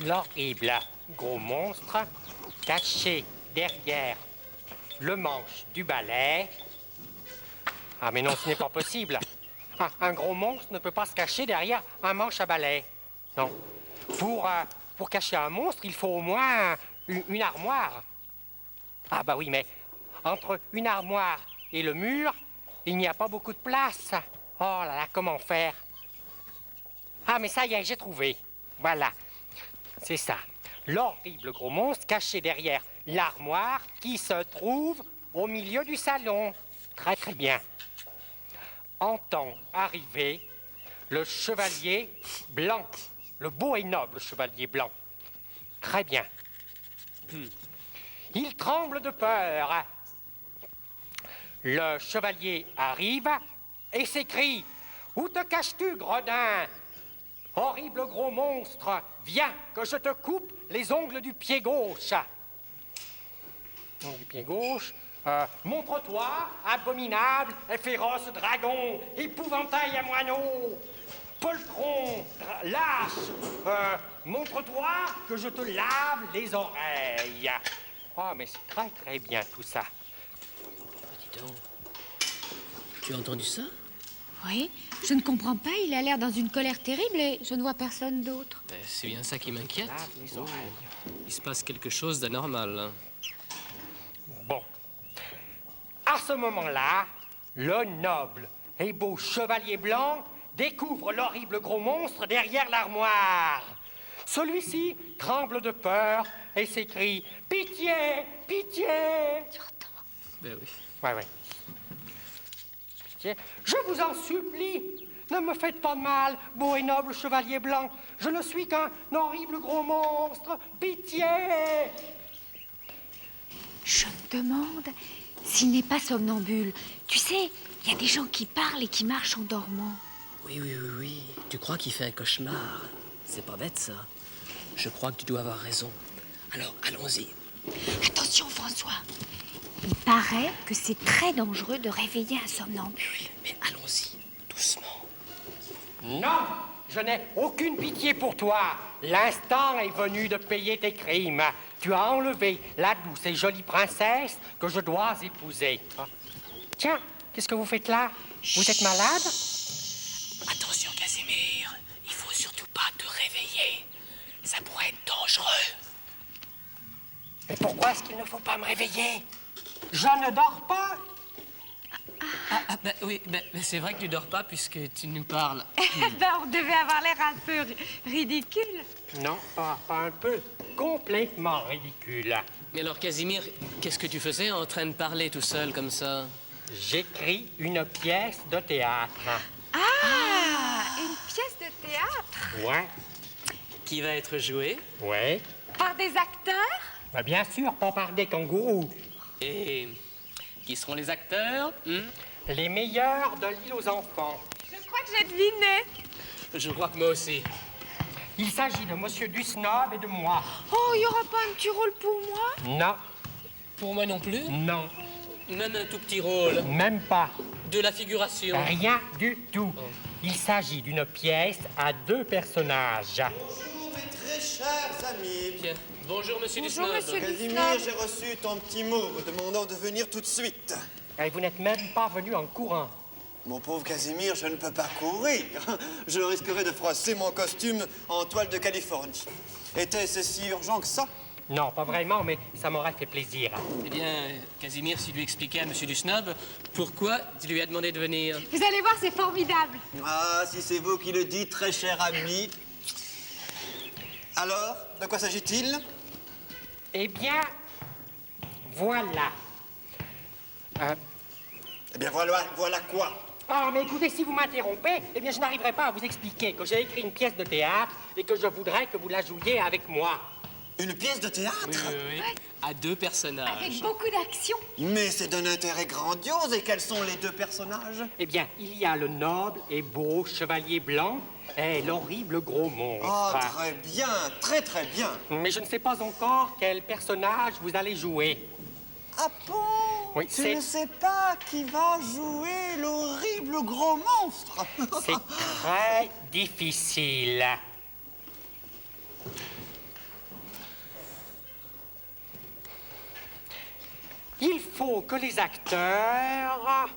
l'horrible gros monstre caché derrière le manche du balai. Ah, mais non, ce n'est pas possible. Ah, un gros monstre ne peut pas se cacher derrière un manche à balai. Non. Pour cacher un monstre, il faut au moins une armoire. Ah, bah oui, mais entre une armoire et le mur, il n'y a pas beaucoup de place. Oh là là, comment faire? Ah, mais ça y est, j'ai trouvé. Voilà. C'est ça. L'horrible gros monstre caché derrière l'armoire qui se trouve au milieu du salon. Très, très bien. Entend arriver le chevalier blanc. Le beau et noble chevalier blanc. Très bien. Il tremble de peur. Le chevalier arrive et s'écrie: « Où te caches-tu, gredin? Horrible gros monstre, viens que je te coupe les ongles du pied gauche. » Donc, du pied gauche. Montre-toi, abominable et féroce dragon, épouvantail à moineau, poltron, lâche, montre-toi que je te lave les oreilles. Oh, mais c'est très, très bien tout ça. Dis donc, tu as entendu ça? Oui, je ne comprends pas. Il a l'air dans une colère terrible et je ne vois personne d'autre. Ben, c'est bien ça qui m'inquiète. Lave les oreilles. Il se passe quelque chose d'anormal. Hein. Bon. À ce moment-là, le noble et beau chevalier blanc découvre l'horrible gros monstre derrière l'armoire. Celui-ci tremble de peur et s'écrie: « Pitié, pitié !» Ben oui. Ouais. Pitié. Je vous en supplie, ne me faites pas de mal, beau et noble chevalier blanc. Je ne suis qu'un horrible gros monstre. Pitié! Je me demande s'il n'est pas somnambule. Tu sais, il y a des gens qui parlent et qui marchent en dormant. Oui. Tu crois qu'il fait un cauchemar? C'est pas bête, ça. Je crois que tu dois avoir raison. Alors, allons-y. Attention, François. Il paraît que c'est très dangereux de réveiller un somnambule. Mais allons-y, doucement. Non, je n'ai aucune pitié pour toi. L'instant est venu de payer tes crimes. Tu as enlevé la douce et jolie princesse que je dois épouser. Ah. Tiens, qu'est-ce que vous faites là? Vous êtes malade? Attention, Casimir. Il faut surtout pas te réveiller. Ça pourrait être dangereux. Mais pourquoi est-ce qu'il ne faut pas me réveiller? Je ne dors pas. Oui, c'est vrai que tu dors pas puisque tu nous parles. On devait avoir l'air un peu ridicule. Non, pas un peu. Complètement ridicule. Mais alors, Casimir, qu'est-ce que tu faisais en train de parler tout seul comme ça? J'écris une pièce de théâtre. Une pièce de théâtre Ouais, Qui va être joué? ouais. par des acteurs? Bah, bien sûr, pas par des kangourous. Et qui seront les acteurs? Les meilleurs de l'île aux enfants. Je crois que j'ai deviné. Je crois que moi aussi. Il s'agit de Monsieur Dusnob et de moi. Oh, il n'y aura pas un petit rôle pour moi? Non, Pour moi non plus? non, Même un tout petit rôle. même pas. De la figuration. Rien du tout. Il s'agit d'une pièce à 2 personnages. Bonjour mes très chers amis. Tiens, bonjour, monsieur Bonjour, Dusnob. monsieur. Casimir, j'ai reçu ton petit mot me demandant de venir tout de suite. Et vous n'êtes même pas venu en courant. Mon pauvre Casimir, je ne peux pas courir. Je risquerais de froisser mon costume en toile de Californie. Était-ce si urgent que ça? Non, pas vraiment, mais ça m'aurait fait plaisir. Eh bien, Casimir, s'il lui expliquait à monsieur Dusnob pourquoi tu lui as demandé de venir. Vous allez voir, c'est formidable. Ah, si c'est vous qui le dites, très cher ami. Alors, de quoi s'agit-il? Eh bien, voilà. Eh bien, voilà quoi? Ah, mais écoutez, si vous m'interrompez, eh bien, je n'arriverai pas à vous expliquer que j'ai écrit une pièce de théâtre et que je voudrais que vous la jouiez avec moi. Une pièce de théâtre? Oui. À 2 personnages. Avec beaucoup d'action. Mais c'est d'un intérêt grandiose. Et quels sont les 2 personnages? Eh bien, il y a le noble et beau chevalier blanc et l'horrible gros monstre. Oh, très bien, très très bien. Mais je ne sais pas encore quel personnage vous allez jouer. Ah bon? Oui, Tu c'est- ne sais pas qui va jouer l'horrible gros monstre? C'est très difficile. il faut que les acteurs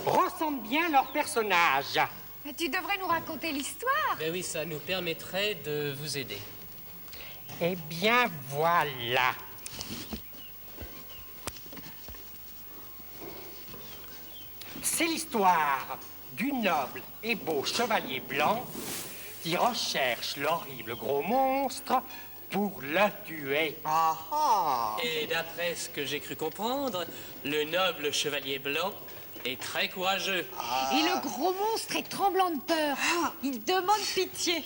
ressentent bien leur personnage. Mais tu devrais nous raconter l'histoire. Ben oui, ça nous permettrait de vous aider. Eh bien, voilà. C'est l'histoire du noble et beau chevalier blanc qui recherche l'horrible gros monstre pour le tuer. Ah ah. Et d'après ce que j'ai cru comprendre, le noble chevalier blanc est très courageux. Et le gros monstre est tremblant de peur. Il demande pitié.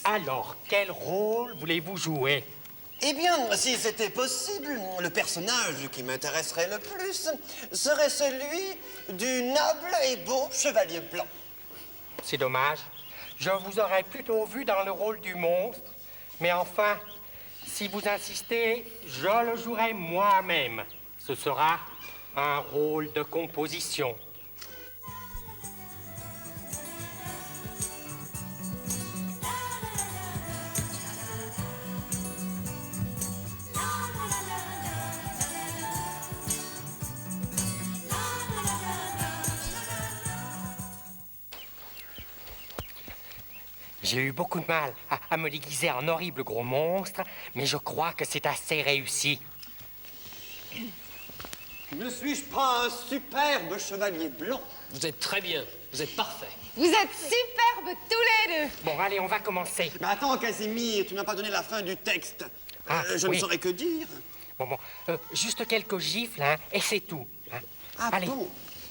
Alors, quel rôle voulez-vous jouer? Eh bien, si c'était possible, le personnage qui m'intéresserait le plus serait celui du noble et beau chevalier blanc. C'est dommage. Je vous aurais plutôt vu dans le rôle du monstre. Mais enfin, si vous insistez, je le jouerai moi-même. Ce sera un rôle de composition. J'ai eu beaucoup de mal à me déguiser en horrible gros monstre, mais je crois que c'est assez réussi. Ne suis-je pas un superbe chevalier blanc? Vous êtes très bien, vous êtes parfait. Vous êtes superbes tous les deux. Bon, allez, on va commencer. Mais attends, Casimir, tu m'as pas donné la fin du texte. Ah, Je oui. ne saurais que dire. Bon, juste quelques gifles, hein, et c'est tout. Hein. Ah Allez. bon?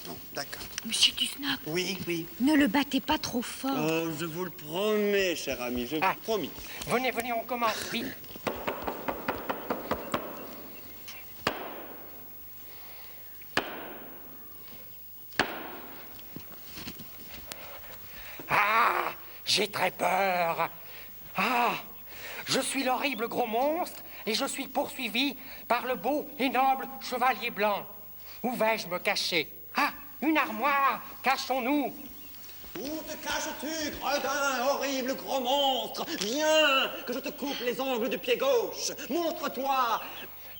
Non, d'accord. Monsieur Dusnap, Oui, oui. ne le battez pas trop fort. Oh, je vous le promets, cher ami, je vous Ah. le promis. Venez, on commence, vite. Ah, j'ai très peur. Ah, je suis l'horrible gros monstre et je suis poursuivi par le beau et noble chevalier blanc. Où vais-je me cacher? Ah, une armoire, cachons-nous. Où te caches-tu, gredin, horrible gros monstre? Viens, que je te coupe les ongles du pied gauche. Montre-toi,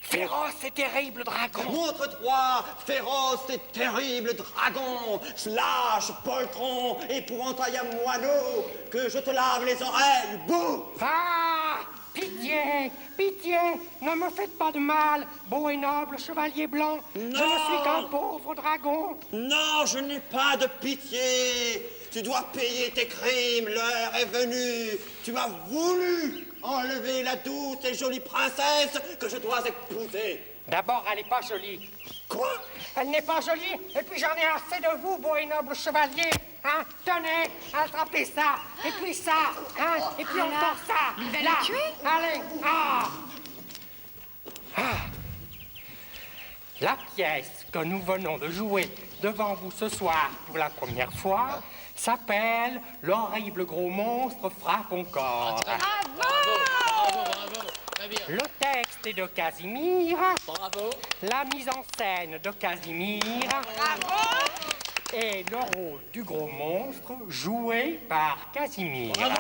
Féroce et terrible dragon. montre-toi, féroce et terrible dragon. Slash, poltron, épouvantail moineau, que je te lave les oreilles. Bouh! Ah, pitié, pitié, ne me faites pas de mal, beau et noble chevalier blanc. Je ne suis qu'un pauvre dragon. Non, je n'ai pas de pitié. Tu dois payer tes crimes, l'heure est venue. Tu as voulu enlever la douce et jolie princesse que je dois épouser. D'abord, elle n'est pas jolie. Quoi? Elle n'est pas jolie, et puis j'en ai assez de vous, beau et noble chevalier. Hein? Tenez, attrapez ça, et puis ça, hein? Et puis encore ça. il va là. les tuer. Allez, ah. Ah. La pièce que nous venons de jouer devant vous ce soir pour la première fois s'appelle L'horrible gros monstre frappe encore. Bravo, très bien. Le texte est de Casimir. Bravo. La mise en scène de Casimir. Et le rôle du gros monstre joué par Casimir. Bravo.